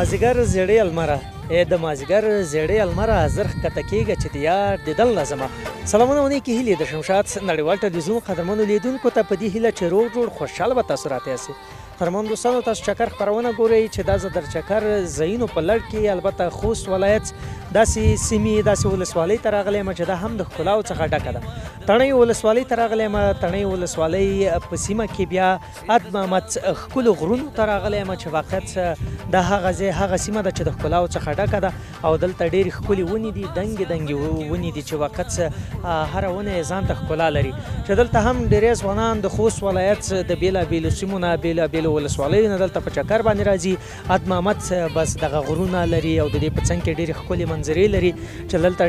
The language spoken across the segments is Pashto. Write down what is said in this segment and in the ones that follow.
مازدیګر زیړې المره د مازدیګر زیړې المره زر ښکته کېږه چې د یار دیدن لازمه. سلامونه ونې کې هیلې د شمشاد نړیوال ټلویزیون قدرمنو لیدونکو ته په دې هیله چې روغ جوړ خوشحاله به تاسو راته یاستئ. قدرمنو دوستانو تاسو چکر خپرونه ګورئ چې دا زه در چکر ځایونو په لړ کې البته خوست ولایت داسې سیمې داسې ولسوالۍ ته راغلی یم چې دا هم د ښکلاو څخه ډکه ده. تڼۍ ولسوالۍ ته راغلی یم. تڼۍ ولسوالۍ په سیمه کې بیا اد محمد ښکلو غرونو ته راغلی یم چې واقعیت دا هغه ځای هغه سیمه ده چې د ښکلاو څخه ډکه ده او دلته ډېرې ښکلې ونې دي دنګې دنګې ونې دي چې واقعیت هره ونه یې ځان ته ښکلا لري چې دلته هم ډېری ځوانان د خوست ولایت د بېلابېلو سیمو نه بېلابېلو ولسوالیو نه دلته په چکر باندې راځي. اد محمد بس دغه غرونه لري او د دې په څنګ کې ډېرې ښکلې منظرې لري چې دلته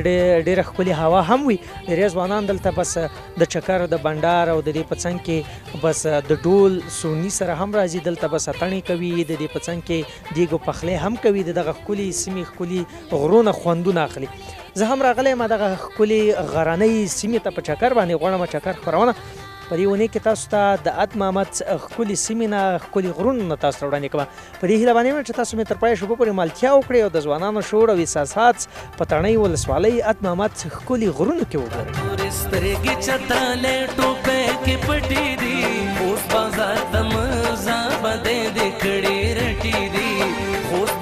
ډېره ښکلې هوا هم وي. ډېری ځوانان دلته بس د چکر د بنډار او د دې په څنګ کې بس د ډول سوني سره هم راځي. دلته بس اتڼې کوي د دې په څنګ کې دیګو پخلی هم کوي د دغه ښکلي سیمې ښکلي غرونه خوندونه اخلي. زه هم راغلی یم دغه ښکلې غرنۍ سیمې ته په چکر باندې غواړم چکر خپرونه په دې اونۍ کې تاسو ته د اد محمد ښکلي سیمې نه ښکلي غرونو نه تاسو ته وړاندې کوم. په دې هیله باندې یم چې تاسو مې تر پایه شپه پورې ملتیا وکړئ او د ځوانانو شعور او احساسات په تڼۍ ولسوالۍ اد محمد ښکلي غرونو کې وګورئ.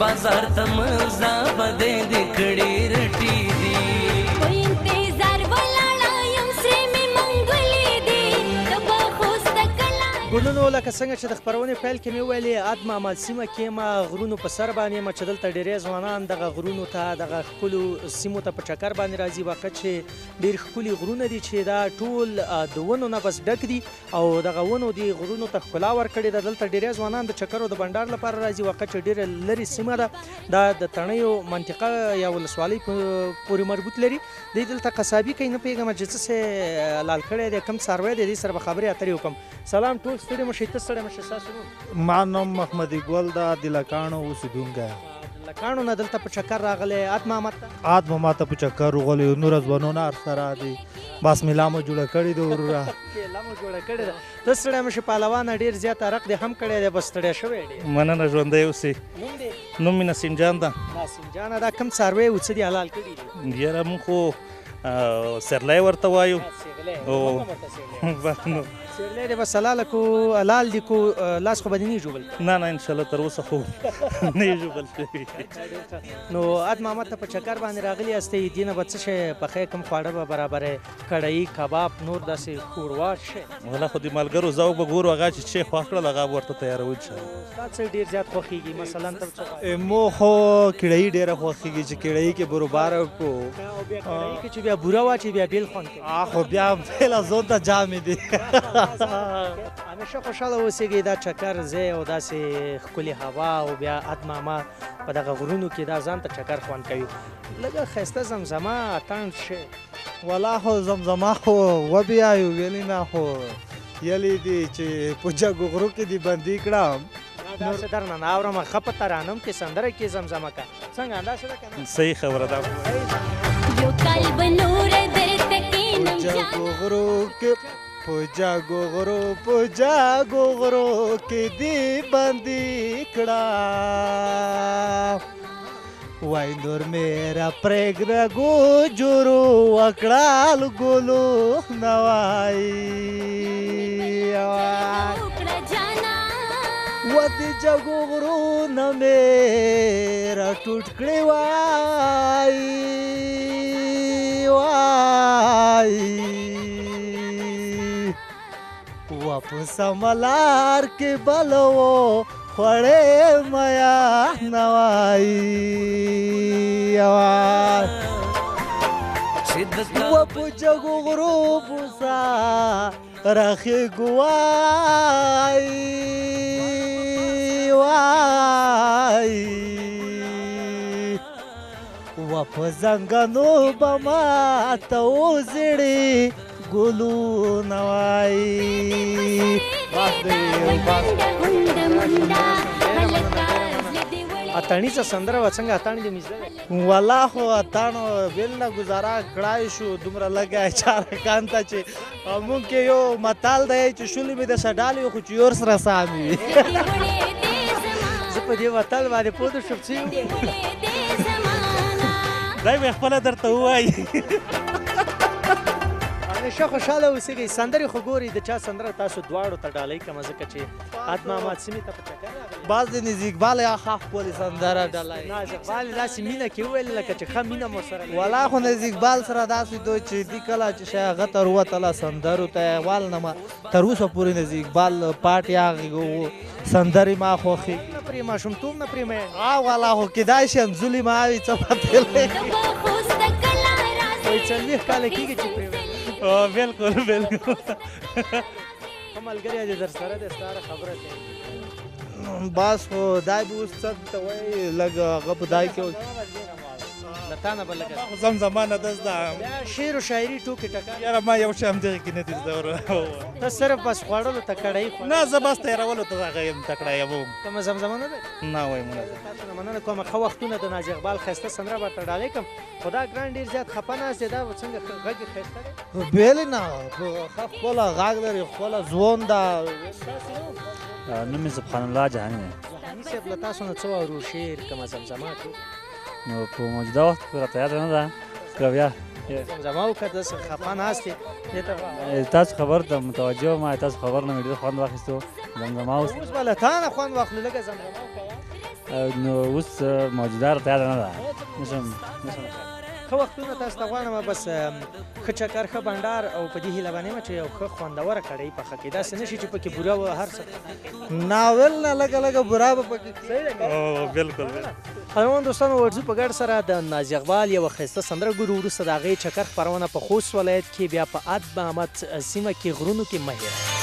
بازار ته مزه بده د کړي رټي دي کوئی انتظار ولاړه یم سره می منګلې دي د خوست کلا ګلونو لکه څنګه چې د خپرونې پیل کې مې ویلې اد محمد سیمه کې ما غرونو په سر باندې یم چې دلته ډېری ځوانان دغه غرونو ته دغه ښکلو سیمو ته په چکر باندې راځي. واقع چې ډېر ښکلي غرونه دي چې دا ټول د ونو نه بس ډک دي او دغه ونو دي غرونو ته ښکلا ورکړې ده. دلته ډېری ځوانان د چکر او د بنډار لپاره راځي. واقع چې ډېره لرې سیمه ده دا د تڼیو منطقه یا ولسوالۍ پورې مربوط لري. دی دلته قصابي کوي نه پوهېږم چې څه سې لال کړی دی کوم څاروی دی دې سره به خبرې اترې وکړم. سلام ټول ستړي مشئ ته ستړی مشئ ستاسو نوم؟ ما نوم محمد اقبال ده د لکاڼو اوسېدونکی یم. لکاڼو نه دلته په چکر راغلی اد محمد ته؟ اد محمد ته په چکر وغلی نور ځوانونه ورسره دي بس میله مو جوړه کړې ده وروره میله مو جوړه کړې ده. ته ستړی مشې پهلوانه ډېر زیات عرق دې هم کړی دی بس ستړی شوی ډېر. مننه ژوندی اوسې. نوم دې؟ نوم مې نسیم جان ده. نسیم جانه دا کوم څاروی و څه دي حلال کړي دي؟ یاره موږ خو سرلی ورته وایو. سیرلی دی بس حلاله کو حلال دي کو لاس خو به دې نه ژوبل؟ نه نه انشاءالله تر اوسه خو نه یې ژوبل شوي. نو اد محمد ته په چکر باندې راغلي یاستئ دې نه به څه شی پخی کوم خواړه به برابرې کړایي کباب نور داسې ښوروا شی؟ والله خو د ملګرو ذوق به ګورو هغه چې څه خوښ کړل هغه ورته تیاروو انشاءالله. ستا څه ډېر زیات خوښېږي مثلا ته څه؟ مو خو کړایي ډېره خوښېږي چې کړایي کې بروباره کړو او بیا کړایي کې چې بیا بوره واچوي بیا بېل خوند کوي. خو بیا بېله ځون ته جامې دي. همیشه خوشحاله اوسېږئ دا چکر ځای او داسې ښکلې هوا او بیا اد محمد په دغه غرونو کې دا ځان ته چکر خوند کوي. لږه ښایسته زمزمه اتڼ شی والله خو زمزمه خو وبیایو ویلې نه خو یلی دي چې په جګو غرو کې دې بندي کړم داسې درنه نه اورم ښه په ترانم کې سندره کې زمزمه که څنګه انداسې ده که نه؟ صحیح خبره ده. په جاګو غرو کې دې بندي کړه وای نور میرا پرېږده ګوجرو وکړل ګلو نوای و دې جاګو غرو نه مې راټوټ کړې وای په سملار کې بلو خوړې میا نوای و په جګو غرو بوسا راخې ګوای و په زنګنو به ماته وزړې ګلو نوای. اتڼیزه سندره وه څنګه اتڼ دې مې زده دی؟ والله خو اتڼ بېل نه ګزاره کړای شو دومره لږه چارکان ته چې موږ کې یو متال دی چې شولې مې د څه ډالې خو چې یور سره سامي وي. زه په دې وطن باندې پوه نه شوم څه یې وویل. دی به خپله درته ووایي. همیشه خوشحاله اوسېږئ. سندرې خو ګورئ د چا سندره تاسو دواړو ته ډالۍ کړمه ځکه چې اد محمد سیمې ته په چکر راغلی. باز د نزیکبال یا ښه ښکلې سندره ډالۍ. ناز اقبال داسې مینه کې وویل لکه چې ښه مینه مو سره لري. والله خو نزیکبال سره داسې دوی چې دی کله چې شی هغه ته ووتله سندرو ته یې والنمه تر اوسه پورې نزیکبال پاټ هغې سندرې ما خوښېږي. نه پرې ماشومتوب نه پرې مې والله خو کیدای شي همزولي ما وي څه پتې لګي. وایي 40 کاله کېږي چې پرې ویل. بلکل بلکل. ښه ملګری دی در سره دی ستا هره خبره کوي. بس خو دای به اوس څه ته وایي لږ هغه په دای کې له تا نه به لږه خو زمزمه نه ده زده. بیا شعر و شاعري ټوکې ټکا. یاره ما یو شی همدغې کې نه دي زده. ته صرف بس خوړلو ته کړی نه زه بس تیرولو ته هغه یم تکړه یم. کومه زمزمه نه ده؟ نه وایي منه تاسو نه مننه کوم. ښه وختونه د ناز اقبال ښایسته سندره به ته ډالۍ کړم. خو دا ګران ډېر زیات خفه ناست دی. دا څنګه غږ یې ښایسته دی؟ بیلې نه ښه خپله غږ لري خپله ځوان ده. نوم مې سبحان الله جهاني دی. جهاني صاحب له تاسو نه څه واورو شعر کومه زمزمه ټوک نو په موجوده وخت کې راته یاده نه ده که بیا زمزمه وکړه داسې خفه ناست دی دې ته تاسو خبر ته متوجه وم تاسو خبر نه مې ډېر خوند واخیستو زمزمه اوس اوس به له تا نه خوند واخلو لږه زمزمه وکړه. نو اوس موجوده راته یاده نه ده نشم ښه وختونه تاسو ته غواړم بس ښه چکر ښه بنډار او په دې هیله باندې یم چې یو ښه خوندوره کړۍ پخه کړي. داسې نه شي چې پکې بوره و هر څه ناول نه لږه لږه بوره به پکې. بلکل قدرمن دوستانو ورځو په ګډ سره د ناز اقبال یوه ښایسته سندره ګورو. وروسته د هغې چکر خپرونه په خوست ولایت کې بیا په اد محمد سیمه کې غرونو کې مه هېروئ.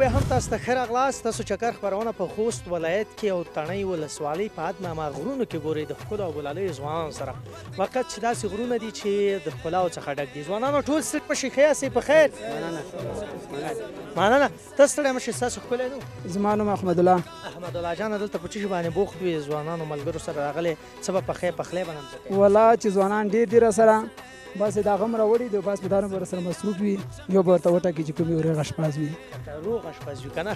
بیا هم تاسو ته ښه راغلاست. تاسو چکر خپرونه په خوست ولایت کې او تڼۍ ولسوالۍ په عدنامه غرونو کې ګورئ د ښکلو او ګلالیو ځوانانو سره. واقعیت چې داسې غرونه دي چې د ښکلاو څخه ډک دي. ځوانانو ټول سټ په شي ښه یاستئ په خیر؟ مننه. ته ستړی مه شئ، ستاسو ښکلی نوم؟ زما نوم احمدالله. احمدالله جانه دلته په څه شي باندې بوخت وي؟ ځوانانو ملګرو سره راغلی څه به پخلی پخلی به نمځه کوې؟ والله چې ځوانان ډېر دي راسره، بس دا غم راوړي دي، بس په دا به راسره مصروف وي. یو به ورته وټاکي چې کوم یو روغ اشپز وي. روغ اشپز وي که نه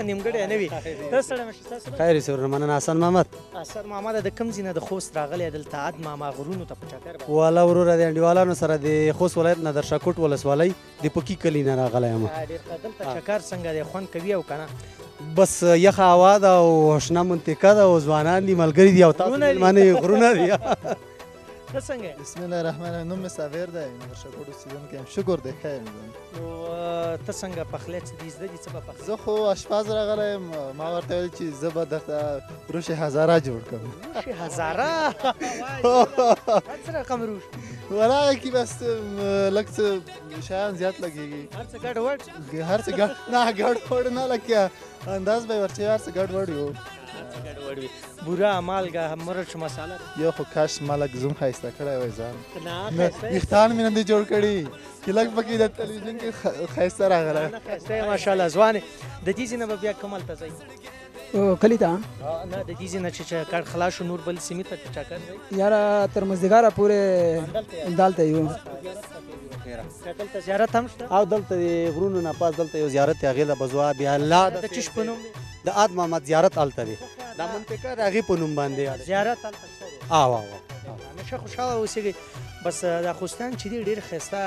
نیمګړی نه وي. ته ستړی مه شئ، ستاسو نوم؟ خیر صورت مننه. حسن محمد. حسن محمد د کوم ځای نه د خوست راغلی دلته عدنامه غرونو ته په چکر باندې؟ والا وروره د انډیوالانو سره د خوست ولایت نه د شاکوټ ولسوالۍ د پکي کلي نه راغلی یم. ډېر ښه. دلته چکر څنګه دی، خوند کوي او که نه؟ بس یخه هوا ده او شنه منطقه ده او ځوانان دي، ملګري دي او تاسو مېلمانه غرونه دي. ته څنګه؟ بسم الله الرحمن الرحیم. نوم مې صابر دی، در شاکوټ اوسېدونکی یم. شکر دی ښه یم. نو ته څنګه پخلی څه دي زده دي، څه به پخلی؟ زه خو اشپز راغلی یم. ما ورته ویل چې زه به درته روش هزاره جوړ کړم. روش هزاره؟ څه رقم روش؟ ولا هغه کې بس لږ څه شیان زیات لګېږي. هر څه ګډ وډ؟ هر څه ګډ نه، ګډ وډ نه، لکه انداز به یې ورچوي، هر څه ګډ وډ وي. ګډ وډ وي. بوره، مالګه، مرچ، مساله؟ یو خو کاش ما لږ زوم ښایسته کړی وای ځان. نه ویښتان مې نه دي جوړ کړي چې لږ پکې د تلویزیون کې ښایسته راغلی. نه ښایسته یې ماشاءالله ځوانې. د دې ځای نه به بیا کوم هلته ځئ؟ کلي ته نه د دې ځای نه چې چکر خلاص شو نور بل سیمې ته چکر ځئ؟ یاره تر مازدیګره پورې دلته یو. دلته زیارت هم شته؟ او دلته د غرونو نه پاس دلته یو زیارت دی، هغې ته به ځو. بیا الله د چش په نوم دی؟ د عاد محمد زیارت هلته دی. دا منطقه د هغې په نوم باندې زیارت هلته شته دی؟ او همیشه خوشحاله اوسېږئ. بس دا خوستان چې دی ډېر ښایسته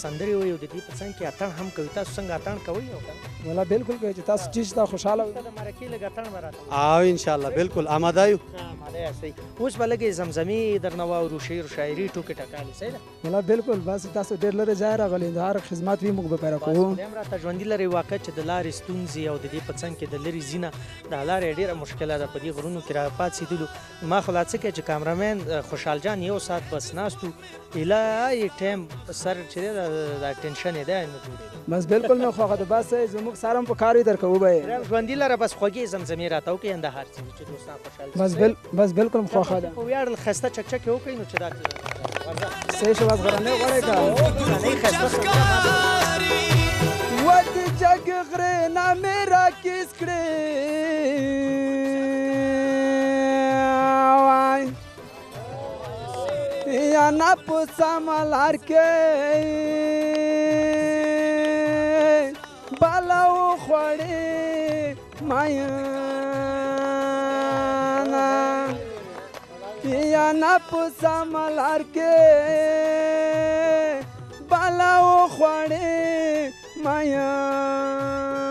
سندرې وایي او د دې په څنګ کې اتڼ هم کوي. تاسو څنګه اتڼ کوئ او که نه؟ والله بالکل کوي چې تاسو چې شته خوشحاله وئ. د مرکې لږ اتڼ به راته او انشاءالله بالکل آماده یو. آماده یاستئ. اوس به لږې زمزمې درنه واورو، شعر و شاعري ټوکې ټکالې. صحیح ده؟ والله بالکل. بس تاسو ډېر لرې ځای راغلي، د هر خدمات وي موږ به پیدا کوو. خدای هم راته ژوندي لري. واقع چې د لارې ستونزې او د دې په څنګ کې د لرې ځینه دا لارې ډېره مشکله ده په دې غرونو کې را پاڅېدلو. ما خو لا څه کوي چې کامرامین خوشحال جان یو ساعت بس ناست و، ایله ټایم سر چې دی دا ټینشن یې دی نه جوړېده. بس بالکل مې خوښه ده. بس زموږ سره هم په کار وي درکوو به یې. ژوندي لره بس خوږې زمزمې راته وکړئ اندهار څه چې دوستان خوشحال بس بالکل خوښه ده. په ویاړل ښایسته چکچکې وکړئ نو چې دا صحیح شو. بس غرنۍ غوړی که و د جګ غرې نه مې راکیس کړې وای یا نه په سمه لار کې بالا وخوړې مایانه یا نه په سمه لار کې بالا وخوړې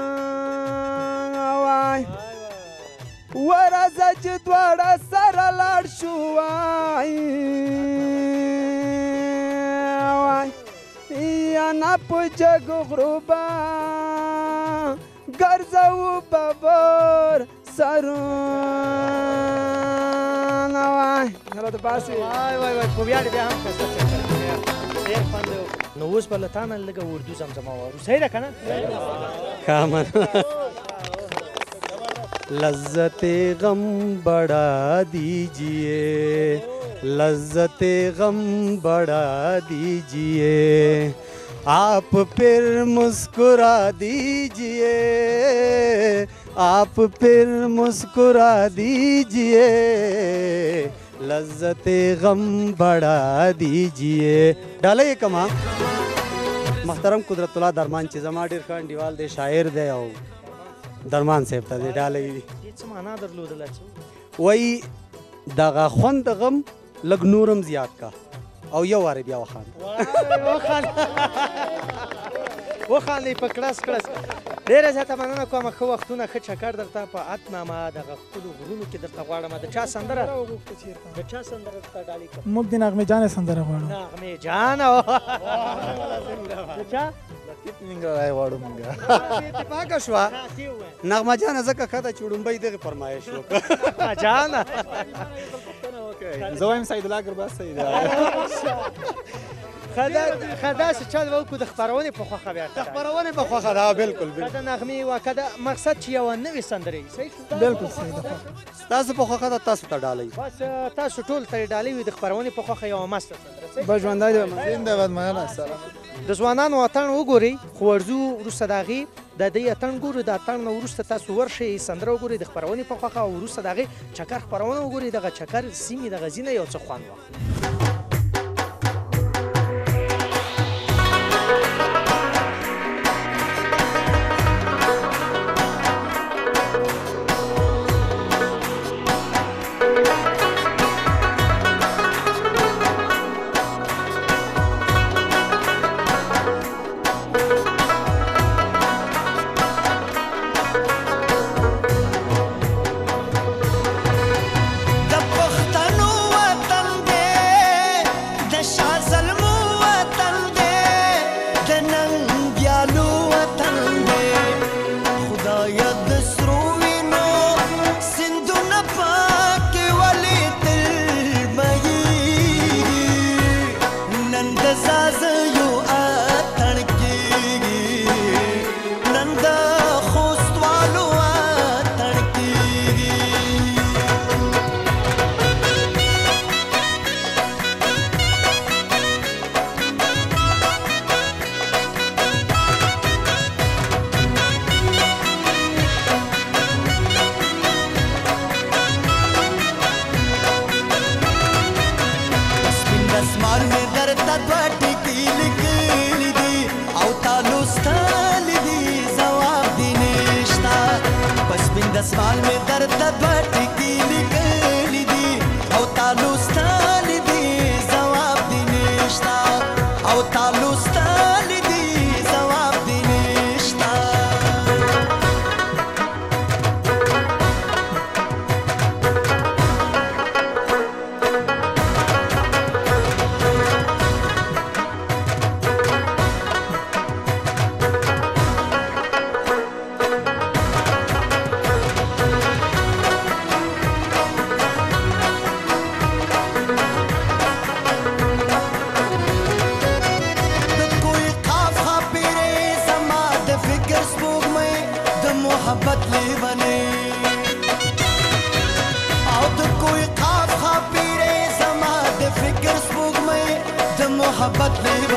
مایانه وای ورځه چې دواړه سره لاړ شو وای یا نه په جګو غرو به ګرځوو ببر سرونه وای هله د باسي وای په ویاړ بیا هم ښایسته چکر ډېر خوند یې وکړ. نو اوس به له تا نه لږه اردو زمزمه واورو. صحیح ده که نه؟ کامن. لذت غم بڑھا دیجئے، لذت غم بڑھا دیجئے، آپ پھر مسکرا دیجئے، آپ پھر مسکرا دیجئے، لذت غم بڑھا دیجئے. ډالۍ کما محترم قدرت الله درمان چې زما ډېر ښه انډیوال دی، شاعر دی او درمان صاحب ته دی ډالۍ. دې څه معنا درلودله څه وایي دغه خوند د غم لږ نورم زیات کا او یو وارې بیا وخاند. وخاندئ په کړس کړس. ډېره زیاته مننه کوم. ښه وختونه ښه چکر درته په عدنامه دغه ښکلو غرونو کې درته غواړم. د چا سندره؟ د چا سندره درته ډالۍ کړم؟ موږ د نغمې جانې سندره غواړو. نغمې جانه د چا؟ لطیف ننګرهاری غواړو موږ. اتفاقه شوه نغمه جانه ځکه ښه ده چې وړومبی دغې فرمایش وکړه. جانه زه وایم سعید الله ګرباز صحیح ده. ښه ښه داسې چل به وکړو د خپرونې په خوښه بیا د خپرونې په خوښه ده بالکل که د نغمې وه که د مقصد چې یوه نوې سندرې صحیح شو بالکل صحیح ده تاسو په خوښه ده تاسو ته ډالۍ بس تاسو ټول ته ډالۍ وي د خپرونې په خوښه یوه مسته سندره صحیح بس ژوندی دی زنده باد مننه سلام د ځوانانو اتڼ وګورئ خو ورځو وروسته د هغې د دې اتڼ ګورو د اتڼ نه وروسته تاسو ورشئ سندره وګورئ د خپرونې په خوښه او وروسته د هغې چکر خپرونه وګورئ دغه چکر سیمې دغه ځینه یو څه خوند واخلئ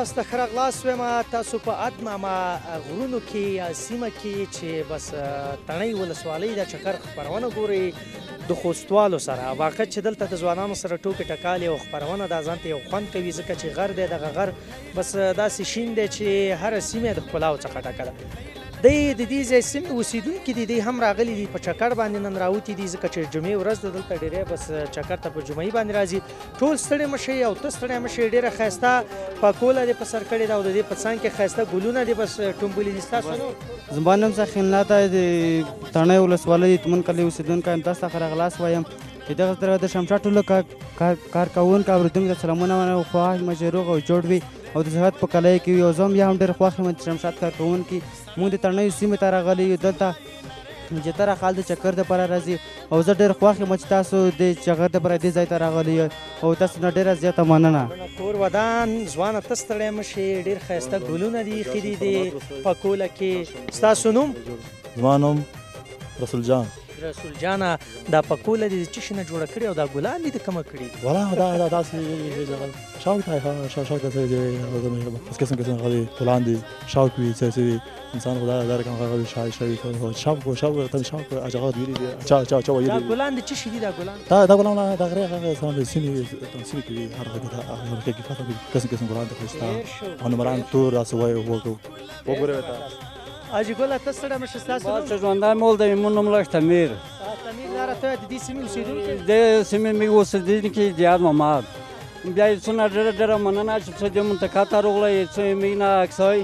تاسو ته ښه راغلاست وایم تاسو په ادمامه غرونو کې یا سیمه کې چې بس تڼۍ ولسوالۍ د چکر خپرونه ګورئ د خوستوالو سره واقع چې دلته د ځوانانو سره ټوکې ټکالې او خپرونه دا ځان ته یو خوند کوي ځکه چې غر دی دغه غر بس داسې شین دی چې هره سیمه د ښکلاو څخه ډکه ده دی د دې ځای سیمې اوسېدونکي دي دی هم راغلي دي په چکر باندې نن راوتي دي ځکه چې جمعې ورځ ده دلته ډېری بس چکر ته په جمعې باندې راځي ټول ستړي مه شئ او ته ستړی مه شئ ډېره ښایسته پکوله دې په سر کړې ده او د دې په څنګ کې ښایسته ګلونه دې بس ټومبلي دي ستاسو نو زما نوم سخي الله دی د تڼۍ ولسوالۍ تمن کلي اوسېدونکی یم تاسو ته ښه راغلاست وایم چې دغه طرف د شمشاد ټولو کارکوونکو اورېدونکو ته سلامونه وایم خوښ مې چې روغ او جوړ وي او د صحت په کلۍ کې وي او زه هم بیا هم ډېر خوښ یم چې شمشاد کارکوونکي موږ د تڼیو سیمې ته راغلي یو دلته جتره خال د چکر دپاره راځي او زه ډېر خوښ یم چې تاسو د چکر دپاره دې ځای ته راغلي او تاسو نه ډېره زیاته مننه کور ودان ځوانه ته ستړی مه شې ډېر ښایسته ګلونه دي ایښي دي د پکوله کې ستاسو نوم زما نوم رسول جان رسول جانه دا پکوله دې د څه شي نه جوړه کړې او دا ګلان دې د کومه کړي دي والله دا داسې شوق دی شوق دی بس قسم قسم غادي ګلان دي شوق وي چې انسان خدا دا رقم غادي شوق ته شوق اجازه ویلي دي چا ویلي دا ګلان د څه شي دي دا ګلان دا ګلان دا غره سم سینې کې هر هغه کې فاطمه قسم قسم ګلان ته خستا او مران تور اسوي وګوره تا اجي ګله ته ستړی مه شې ستاسو نوم ژوندی مول دی مون نوم لږ تمیر تمیر لاره ته د دې سیمې اوسېدونکی د سیمې مې اوسېدونکي دیار محمد بیا یې څونه ډېره مننه چې څه دې منطقه ته راغلی څه یې موږ نه اکسوی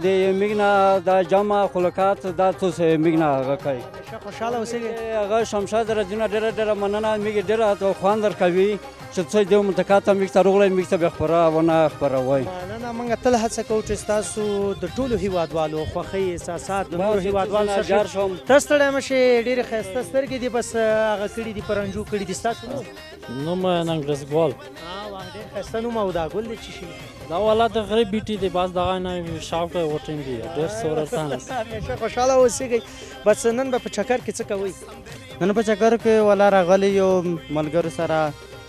د موږ نه دا جمع خلقات دا څه موږ نه هغه کوي خوشحاله اوسېږئ هغه شمشاد راځي نه ډېره مننه موږ ډېره خوند درکوي چې څه دې منطقه ته موږ ته راغلی موږ ته بیا خپرونه خپروئ مننه موږ تل هڅه کوو چې ستاسو د ټولو هیوادوالو خوښۍ احساسات د نورو هیوادوالو سره جار شم ته ستړی مه شې ډېرې ښایسته سترګې دي بس هغه کړي دي په رنجو کړي دي ستاسو نوم نوم ننګرس ګل ډېر ښایسته نوم او دا ګل دی څه شي دا والا د غره بیټي دی باز دغه نه شاوق وټینګ دی ډېر سورتان همیشه خوشحاله اوسېږئ بس نن به په چکر کې څه کوئ نن په چکر کې والا راغلی یو ملګرو سره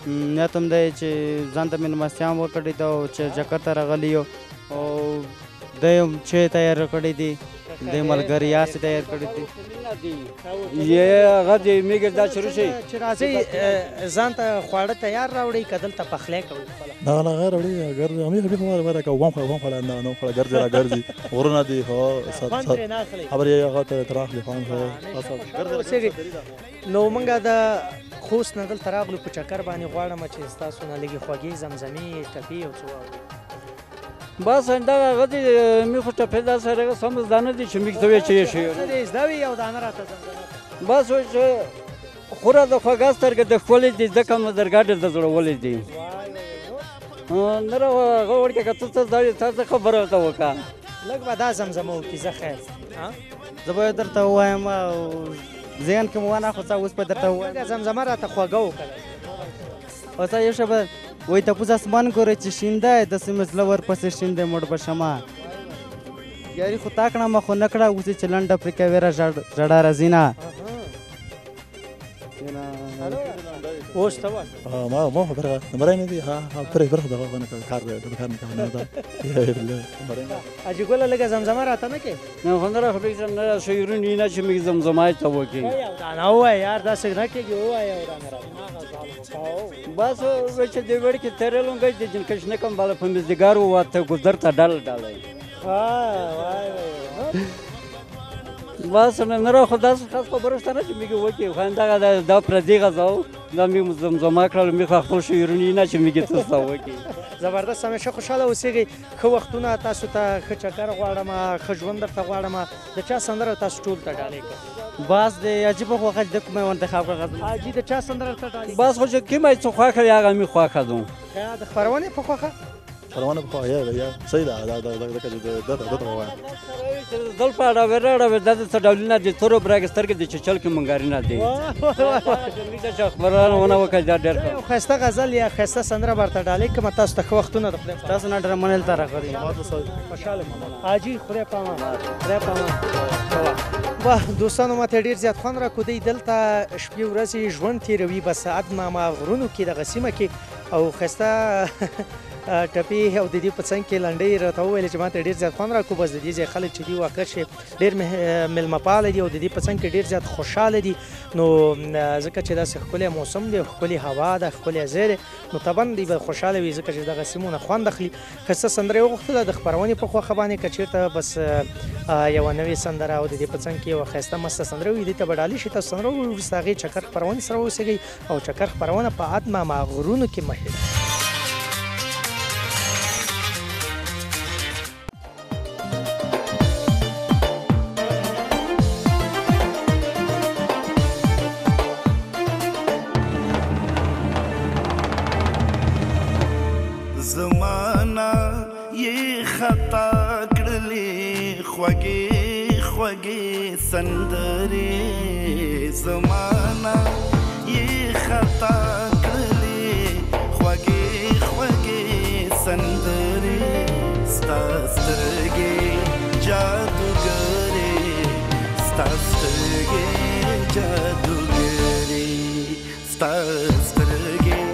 نیت هم دی چې ځان ته مېلمستیا هم وکړې ده او چې چکر ته راغلی یو او دی هم چای تیار کړی دي د ملګري یاستې تیار کړی دي هغه د میږ دا شروع شي چې راځئ ځان ته خواړه تیار راوړئ که دلته پخلی کوئ نه غیر وړي اگر امي به خبره کوم وام خلا نه خلا ګرځي را ګرځي ورونه دي هو خبر یې هغه ته تراخلي خان هو نو موږ د خوست نه دلته راغلو په چکر باندې غواړم چې ستاسو نه لږې خوږې زمزمې ټپې او څه واورو بس دغه هغه دي مې خو ټپې داسې هغه سم زده نه دي چې موږ ته وایي چې یې شي څه دې زده وي یو دانه راته زمزمه بس وایي چې خوره د خوږه سترګه د ښکلې دي ځکه مو درګا ډېر د زړولې دي نه را هغه وړکې که ته څه زده وي تا څه خبره ورته وکړه لږ به دا زمزمه وکړي زه خیر زه به درته ووایم ذهن کې مو ونه خو څه اوس به درته ووایم زمزمه راته خوږه وکړه او څه یو شه به وایي تپوس اسمان ګورې چې شین دی داسې مې زړه ورپسې شین دی مړ به شمه یاري خو تا کړمه خو نه کړه اوس چې لنډه پرې کوې را ژړا راځي نه اوس ته وایه ما خبره نمبرای نه دي ها پرې برخه دغه نه کار دی د کار نه کوم نه دا اجي ګله لږه زمزمه راته نه کې نه خو نه خو به نه شعرونه نه چې موږ زمزمه ته وکړي دا نه وایه یار داسې نه کېږي ووایه یو دانه راته بس چې د وړ کې ترلونګ د جنکش نه کوم بالا په مزدګار واته ګذر ته ډال ډالای وای بس نه را خو داسې خاص خبره شته نه چې موږ وکړو خو همدغه دا پردي غذا دا موږ زمزمه کړل موږ خپل شعرونه نه چې موږ تاسو وکړي زبردست همیشه خوشحاله اوسېږئ ښه وختونه تاسو ته ښه چکر غواړم ښه ژوند درته غواړم د چا سندره تاسو ټول ته ډالۍ کړئ باز د عجیبه خوښه د کومه انتخاب کړه حاجي د چا سندره ته ډالۍ بس خو چې کومه څه خوښه هغه مې خوښه ده د خپرونې په خوښه خپرونه په خوښه یا صحیح ده دا دل په اړه وراره د څه ډولونه د تورو برګ سترګې د چچل کې منګارینه دي موږ چې خبرونه ونه وکړه دا ډېر ښایسته غزل یا ښایسته سندره برته ډالۍ کوم تاسو ته ښه وختونه د خدای تاسو نه ډېر منل ته راغلي خوشحاله حاجي خدای پامان خدای پامان واه دوستانو ماته ډېر زیات خوند راکړو دی دلته شپې ورځې ژوند تېروي بس ادمامه غرونو کې دغه سیمه کې او ښایسته ټپې او د دې په څنګ کې لنډۍ راته وویلې چې ماته ډېر زیات خوند راکړو بس د دې ځای خلک چې دي واقع چې ډېر میلمهپاله دي او د دې په څنګ کې ډېر زیات خوشحاله دي نو ځکه چې داسې ښکلی موسم دی ښکلې هوا ده ښکلی ځای دی نو طبعا دوی به خوشحاله وي ځکه چې دغه سیمونه خوند اخلي ښایسته سندره یې وغوښتله د خپرونې په خوښه باندې که چېرته بس یوه نوې سندره او د دې په څنګ کې یوه ښایسته مسته سندره وي دې ته به ډالۍ شي تاسو سندره وروسته هغې چکر خپرونې سره اوسېږئ او چکر خپرونه په عدمه غرونو کې مخې ده. زمانہ یہ خطا کړلې خوږې خوږې سندرې زمانہ یہ خطا کړلې خوږې خوږې سندرې ستا سترګې جادوګرې ستا سترګې جادوګرې ستا سترګې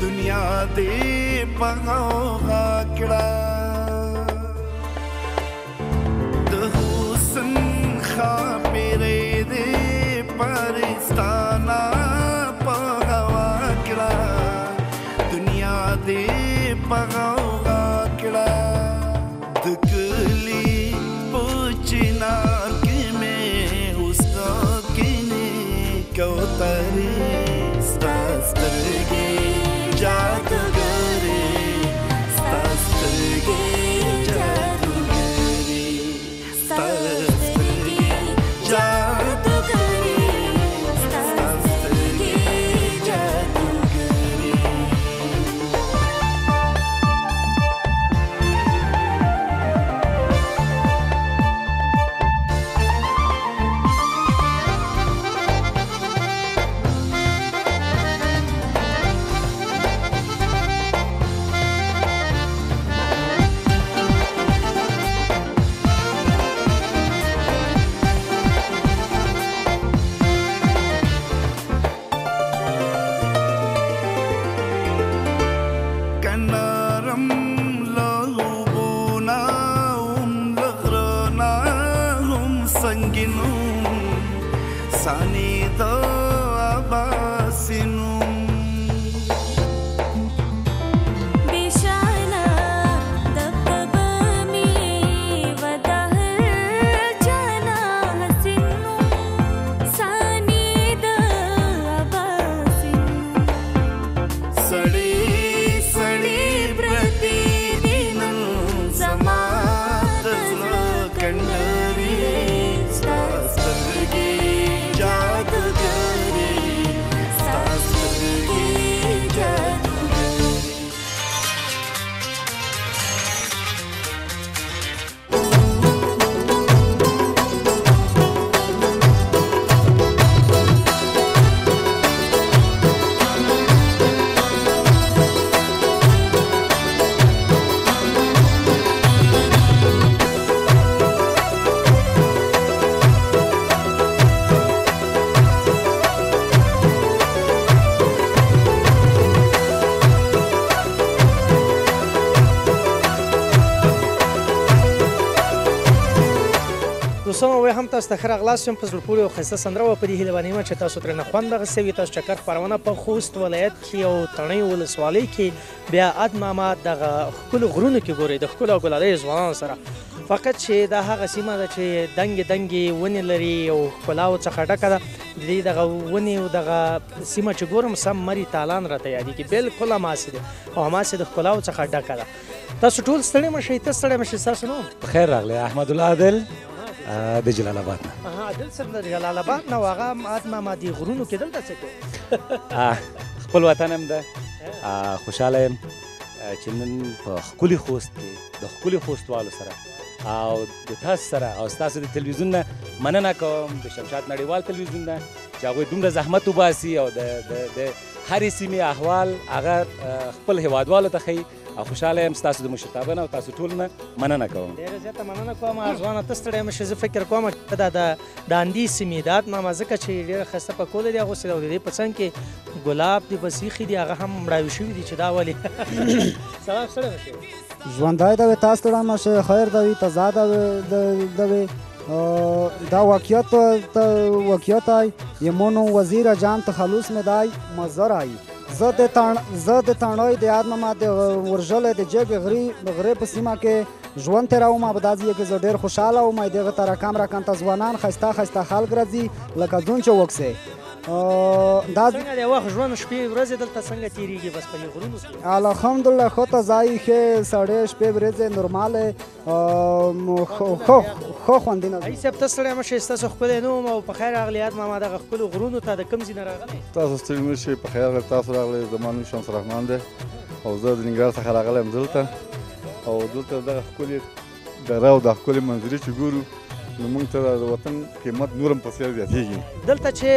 دنیا دې په غوغا کړه د حسن خاپېرې دې پرستانه په هوا کړه دنیا دې په غوغا کړه د کلي په چنار کې مې اوس کینې کوترې ستا سترګې जादूगरे शास्त्रगे जादूगरे शास्त्रगे जादूगरे शास्त्रगे जादूगरे سوم وی هم تاسو ته ښه راغلاست یم په زړه پورې او ښایسته سندره وه په دې هیله باندې یم چې تاسو ترېنه خوند اخیستی وي. تاسو چکر خپرونه په خوست ولایت کې او تڼۍ ولسوالۍ کې بیا اد ماما دغه ښکلو غرونو کې ګورئ د ښکلو او ګلالۍ ځوانانو سره. فقط چې دا هغه سیمه ده چې دنګې دنګې ونې لري او ښکلاو څخه ډکه ده. د دې دغه ونې او دغه سیمه چې ګورم سم مري تالان راته یادېږي، بالکل هماسې ده او هماسې د ښکلاو څخه ډکه ده. تاسو ټول ستړي مه شئ، ته ستړی مه شئ. ستاسو نوم؟ بخیر راغلی، احمد الله عادل د جلال آباد نه. عادل صاحب د جلال آباد نه و. هغه اد ماما دې غرونو کې دلته څه کوي؟ خپل وطن هم ده. خوشحاله یم چې نن په ښکلي خوست کې د ښکلي خوستوالو سره او د تاسو سره او ستاسو د تلویزیون نه مننه کوم، د شمشاد نړیوال تلویزیون نه چې هغوی دومره زحمت وباسي او د هرې سیمې احوال هغه خپل هیوادوالو ته ښیي. او خوشحاله یم ستاسو د مشرتابه نه او تاسو ټولو نه مننه کوم. ډېره زیاته مننه کوم. ځوانه ته ستړی مه شې. زه فکر کوم چې دا د اندي سیمې د اد ماما ځکه چې ډېره ښایسته پکوله دي اغوستې ده او د دې په څنګ کې ګلاب دي بس ایښي دي، هغه هم مړاوي شوي دي چې دا ولې. سلام، ستړی مه شې. ژوندی ده وې، تا ستړی مه شې. خیر ده وي، تازه ده وې. دا واقعیت آی یمونو وزیر جان تخلص میں دای مزر آئی. زه د تڼۍ د اد ماما د ورژلې د جګ غرې په سیمه کې ژوند تېروم. په دا ځای کې زه ډېر خوشحاله وم. دغه ته راکم راکنته ځوانان ښایسته ښایسته خلک راځي لکه ځون چې وکسې. څنګه د وخت ژوند شپې ورځې دلته څنګه تېرېږي بس په دې غرونو کې؟ الحمدلله ښه ته ځای ښې سړې شپې ورځې نورمالې ښه خوندینه ای صاحب ته ستړی مه شئ. ستاسو ښکلی نوم او په خیر راغلی اد ماما دغه ښکلو غرونو ته د کوم ځای نه راغلی؟ تاسو ستړي مه شئ، په خیر راغلی. تاسو راغلی، زما نوم شمس رحمان دی او زه د ننګرهار څخه راغلی یم دلته. او دلته دغه ښکلې دره او دا ښکلې منظرې چې ګورو نو موږ ته د وطن قیمت نور هم په څېر زیاتېږي. دلته چې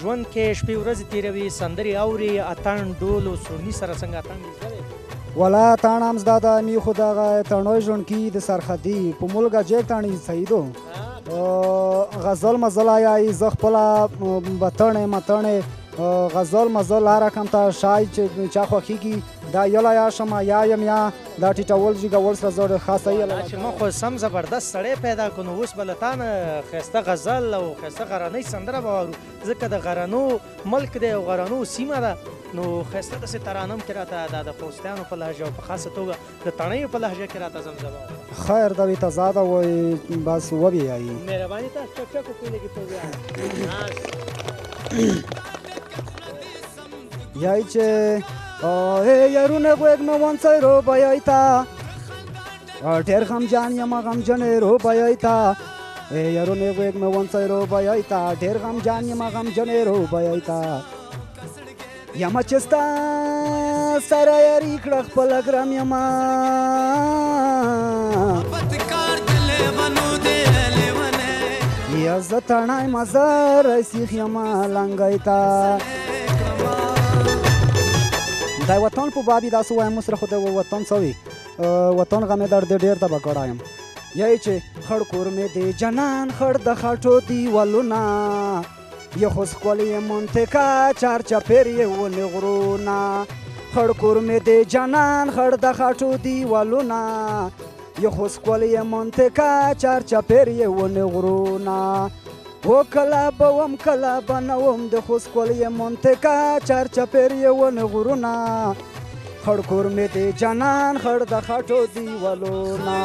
ژوند کې شپې ورځې تېروي، سندرې اوري، اتڼ ډول او سورني سره څنګه اتڼ دې زده دی؟ والا اتڼ هم زده ده. می خو دغه تڼۍ ژوند کې د سرحدي په ملګه جېک تڼۍ صحیح غزل مزل آیایي. زه خپله بتڼې متڼې غزل مزل لاره کم ته شای چې چا خوښېږي دا یله یا شمه یا یم یا دا ټیټول جګول سره زه خاصه یله چې ما خو سم زبردست سړی پیدا کړو نو اوس به له تا نه ښایسته غزل او ښایسته غرنۍ سندره به واورو ځکه د غرنو ملک دی او غرنو سیمه ده نو ښایسته داسې ترانه هم کې راته دا د خوستیانو په لهجه او په خاصه توګه د تڼیو په لهجه کې راته زمزمه وکړه. خیر ده وي تازه ده وایي بس وبیایي. مهرباني تاسو چک چک وکړئ لږې په بیا یای چې یارونه غوږ مې ونڅی رو بیای تا ډېر غمجان یم غمجنې رو بیای تا یارونه غوږ مې ونڅی رو بیای تا ډېر غمجان یم غمجنې رو بیای تا یما چې ستا سره یاري کړه خپله ګرم یما یا زه تڼی مزار سیخ یما لنګی تا دا وطن په بابي داسې وایم اوس خو د وطن څه وي وطن غمې درد ډېر ته به کړی یم یای چې خړ کور مې د جنان خړ د خټو دیوالونه یې خو ښکلې یې منطقه چار چاپېر یې ونې غرونه خړ کور مې د جنان خړ د خټو دیوالونه یې خو ښکلې یې منطقه چار چاپېر یې ونې غرونه و کله به وم کله به نه وم د خو ښکلې یې منطقه چار چاپېر یې ونې غرونه خړ کور مې د جنان خړ د خټو دیوالونه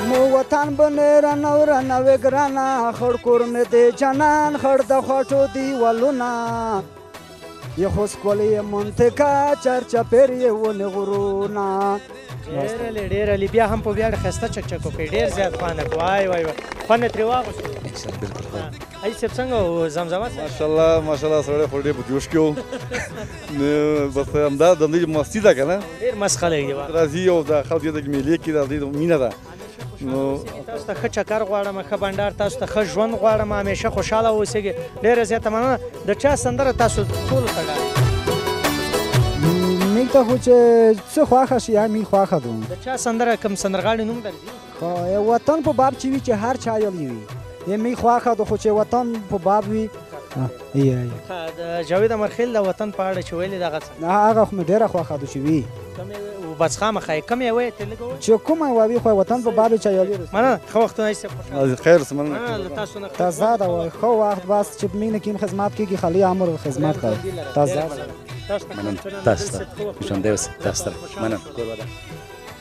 مو وطن بنې رانه رانوې ګرانه خړ کور مې د جنان خړ د خټو دیوالونه یې خو ښکلې یې منطقه چار چاپېر یې ونې غرونه ډېره لې بیا هم په ویاړ ښایسته چک چک وکړئ ډېر زیات خوند وکړو وای وای وای خوند یې ترې واغوستو ای صاحب څنګه و زمزمه صاحب ماشاءالله ماشاءالله سړی خو ډېر په جوش کې و نو بس همدا د دوی مستي ده که نه ډېر مست خلک دي راځي او د خلکو دې میلې کې د دوی مینه ده نو تاسو ته ښه چکر غواړم ښه بنډار تاسو ته ښه ژوند غواړم همیشه خوشحاله اوسېږئ ډېره زیاته مننه د چا سندره تاسو ټولو ته ډالۍ میږ ته خو چې څه خوښه شي یا میږ خوښه ده د چا سندره کوم سندرغاړي نوم درځي وطن په باب چې وي چې هر چا یلی وي یا میږ خوښه ده خو چې وطن په باب وي د جاوید امرخیل د وطن په اړه چې ویلي دغه څه هغه خو مې ډېره خوښه ده چې وي کومې بس خامخا یې کم یې وایې ته لږ ووایه چې کومه وایي خو وطن په باب چایالي مننه ښه وختونه ایسته خوشحاله خیر مننه مننه له تاسو نه تازه وای خو وخت بس چې مینه کیم خدمت کیږي خالی امر خدمت کوي تازه مننه تاسو ته خوشاندې اوسئ تاسو ته مننه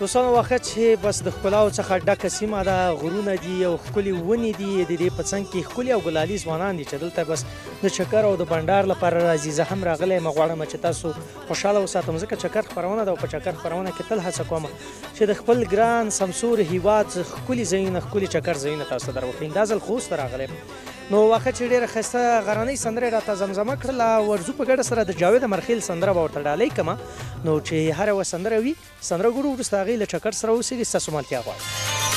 دوستانو وخت چې بس د ښکلاو څخه ډکه سیمه ده غرونه دي او ښکلي ونې دي د دې په څنګ کې ښکلي او ګلالي ځوانان دي چې دلته بس د چکر او د بنډار لپاره راځي زه هم راغلی یم غواړم چې تاسو خوشحاله وساتم ځکه چکر خپرونه ده او په چکر خپرونه کې تل هڅه کوم چې د خپل ګران سمسور هیواد ښکلي ځایونه ښکلي چکر ځایونه تاسو ته در وښیم دا ځل خوست ته راغلی نو واخه چې ډېره ښایسته غرنۍ سندره راته زمزمه کړله ورځو په ګډه سره د جاوید مرخیل سندره به ورته ډالۍ کړمه نو چې هره یوه سندره وي سندره ګورو وروسته هغې له چکر سره اوسېږي ستاسو ملتیا غواړي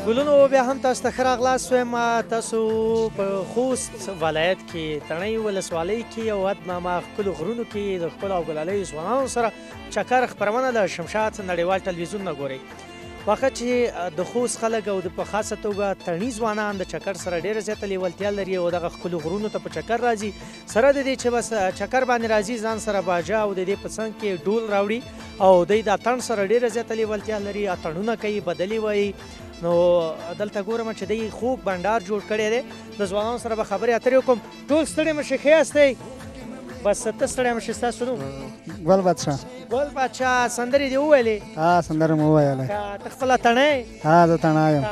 ګلونو بیا هم تاسو ته ښه راغلاست وایم تاسو په خوست ولایت کې تڼۍ ولسوالۍ کې او ادمامه ښکلو غرونو کې د ښکلو او ګلالیو ځوانانو سره چکر خپرونه له شمشاد نړیوال ټلویزیون نه ګورئ واخه چې د خوست خلک او د په خاصه توګه تڼي ځوانان د چکر سره ډېره زیاته لیوالتیا لري او دغه ښکلو غرونو ته په چکر راځي سره د دې چې بس چکر باندې راځي ځان سره باجا او د دې په څنګ کې ډول راوړي او دوی د اتڼ سره ډېره زیاته لیوالتیا لري اتڼونه کوي بدلې وایي نو دلته ګورم چې دوی خوږ بنډار جوړ کړی دی د ځوانانو سره به خبرې اترې وکړم ټول ستړي مشې ښه یاستئ بس ته ستړی مشې ستاسو نوم ګل بادشاه ګل بادشاه سندرې دې وویلې ها سندره مو وویله ته خپله تڼۍ ها زه تڼی یم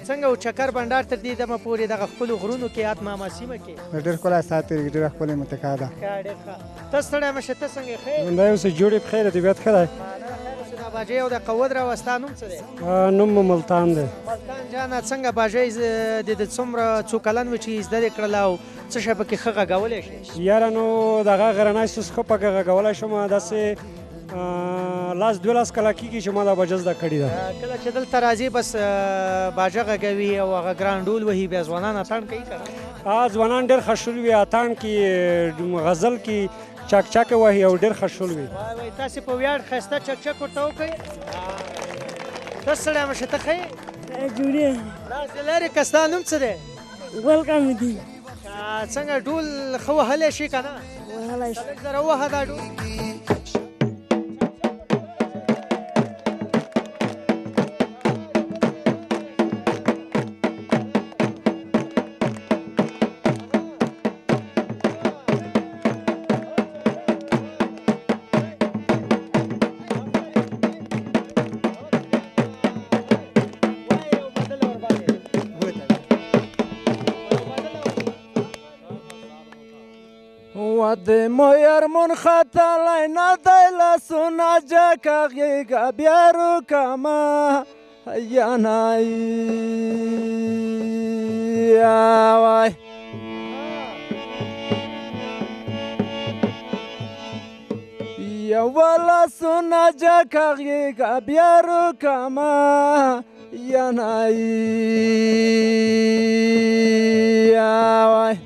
څنګه و چکر بنډار تر دې دمه پورې دغه خپلو غرونو کې اتماما سیمه کې ډېر ښکلی ساعت تېرېږي ډېره ښکلې منطقه ده ډېر ښه ته ستړی مه شه ته څنګه یې ښه یې دا اوس جوړ یې پخیر طبیعت ښه دی دا باجۍ او د قود راوه ستا نوم څه دی نوم مو ملتان دی ملتان جانه څنګه باجۍ د څومره څو کلن وې چې زده دې کړله او څه شی پکې ښه غږولی شي یاره نو دغه غرنی سوس ښه پکې غږولی شم داسې لاس 12 کاله کېږي چې ما دا باجه زده کړې ده کله چې دلته راځي بس باجه غږوي او هغه ګرانډول وهي بیا ځوانان اتڼ کوي که نه ځوانان ډېر ښه وي اتڼ کې غزل کې چک چک وهي او ډېر ښه وي تاسې په ویاړ ښایسته چک چک ورته وکړئ ته ستړی مه شه ته ښه یې جوړې داسې لرې که ستا نوم څه دی ګل حمیدي څنګه ډول ښه وهلی شي که نه وهلی شي لږ زره ووهه دا ډول د مویرمون خطلی ندی لسونه جکه غیږه بیا روکمه ینای وای یوه لسونه جکه غیږه بیا روکمه ینای وای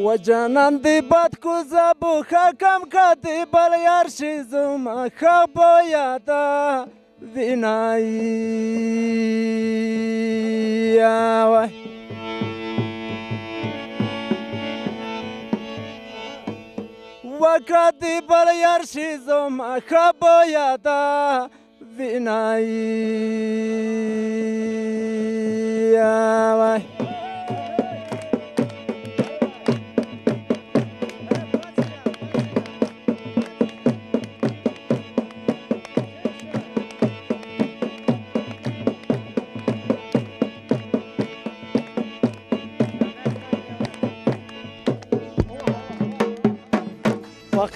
و جانان دی بد کوزه بوخه کم که دی بل یار شی زما ښه باید وینایی وای و که دی بل یار شی زما ښه باید وینایی وای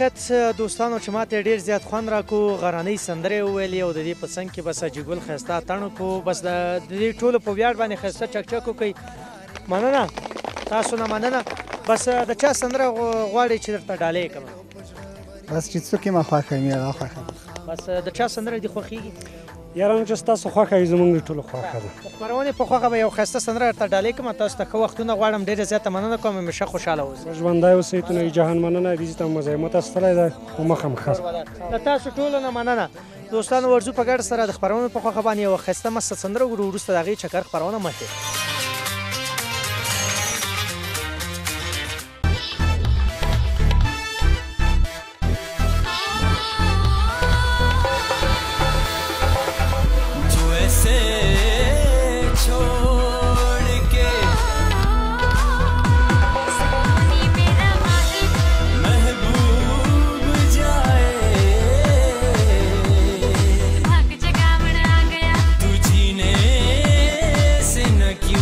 واقعیت دوستانو چې ماته ډېر زیات خوند راکو غرانۍ سندرې وویلې او د دې په څنګ کې بس حاجي ګل ښایسته اتڼ وکړو بس د دې ټولو په ویاړ باندې ښایسته چکچک وکړئ مننه تاسو نه مننه بس د چا سندره غواړئ چې درته ډالۍ کړم بس چې څوک یې ما خوښه وي هغه خوښه بس د چا سندره دې خوښېږي یاره چې ستاسو خوښه وي زموږ د ټولو خوښه ده د خپرونې په خوښه به یو ښایسته سندره درته ډالۍ کړم تاسو ته ښه وختونه غواړم ډېره زیاته مننه کوم همیشه خوشحاله اوسئ ژوندی اوسئ تونه جهان مننه دې ته مزاحمت ستړی ده خو مخه م ښه د تاسو ټولو نه مننه دوستانو ورځو په ګډه سره د خپرونې په خوښه باندې یوه ښایسته مسته سندره وګورو وروسته د هغې چکر خپرونه مخکې जीने से न क्यों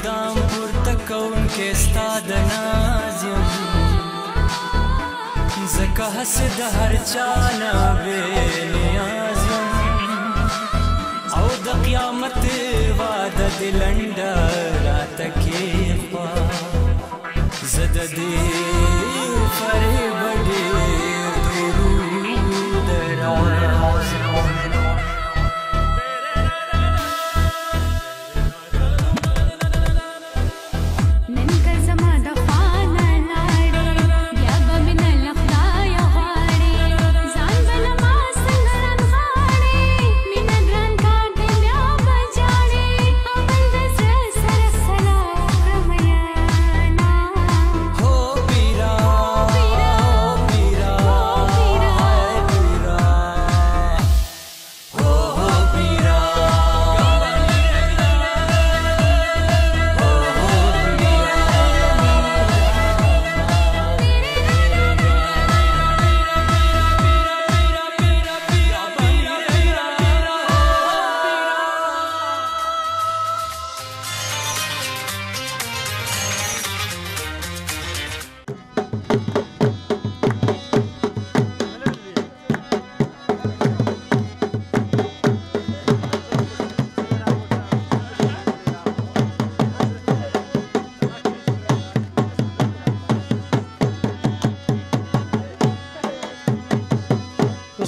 ګام پورته کوونکی ستا د ناز یم ځکه هسې د هر چا نه بې نیاز یم او د قیامت واده دې لنډه راته کېښوه زه د دې فریبه ډېر درود راز یم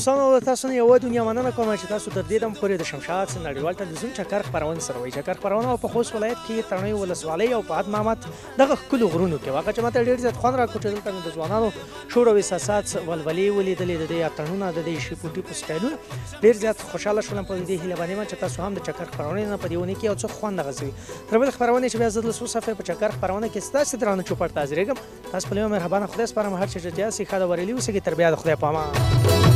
دوستانو له تاسو نه یوه دنیا مننه کوم چې تاسو تر دې دم پورې د شمشاد نړیوال تلویزیون چکر خپرونې سره وایي. چکر خپرونه په خوست ولایت کې تڼیو ولسوالۍ او په عد محمد دغه ښکلو غرونو کې واقع چې ماته ډېر زیات خوند راکړو چې دلته مې د ځوانانو شور او احساسات ولولې ولیدلې د دې اتڼونه د دې شیپو ټیپو سټایلونه ډېر زیات خوشحاله شولم په دې هیله باندې یم چې تاسو هم د چکر خپرونې نه په دې اونۍ کې یو څه خوند اخیستی تر بلې خپرونې چې بیا زه د څو صفحې په چکر خپرونه کې ستاسې درانه چوپړ ته حاضرېږم. تاسو په لیوه مهربانه خدای سپارم هر چې ډېر سي ښه د ورېلي اوسېږي تر بیا د خدای په امان.